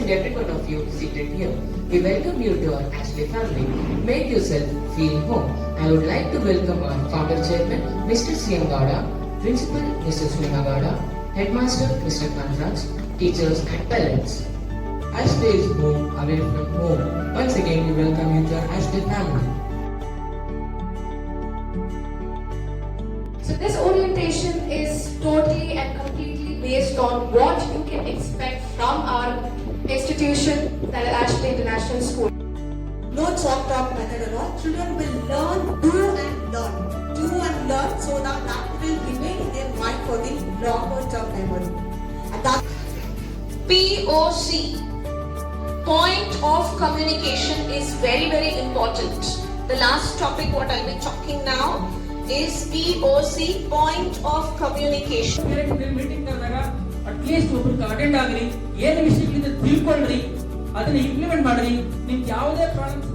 and every one of you seated here. We welcome you to our Ashley family. Make yourself feel home. I would like to welcome our founder chairman, Mr. C.M. Gowda, principal, Mr. Sneha Gowda, headmaster, Mr. Kanraj, teachers and parents. Ashley is home away from home. Once again, we welcome you to our Ashley family. So this orientation is totally and completely based on what you can expect from our institution, that is Ashley International School. No chalk talk method at all. Children will learn, do and learn. Do and learn so that will remain in their mind for the longer term memory. And that POC, point of communication, is very, very important. The last topic what I'll be talking now is POC, point of communication. Meeting ಕರೆದಾಗ at least ಒಬ್ಬರಿಗೆ attend ಆಗ್ರಿ, ಏನು ವಿಷಯಗಳಿಂದ ತಿಳ್ಕೊಳ್ರಿ, ಅದನ್ನ implement ಮಾಡ್ರಿ. ನಿಮ್ಗೆ ಯಾವುದೇ problems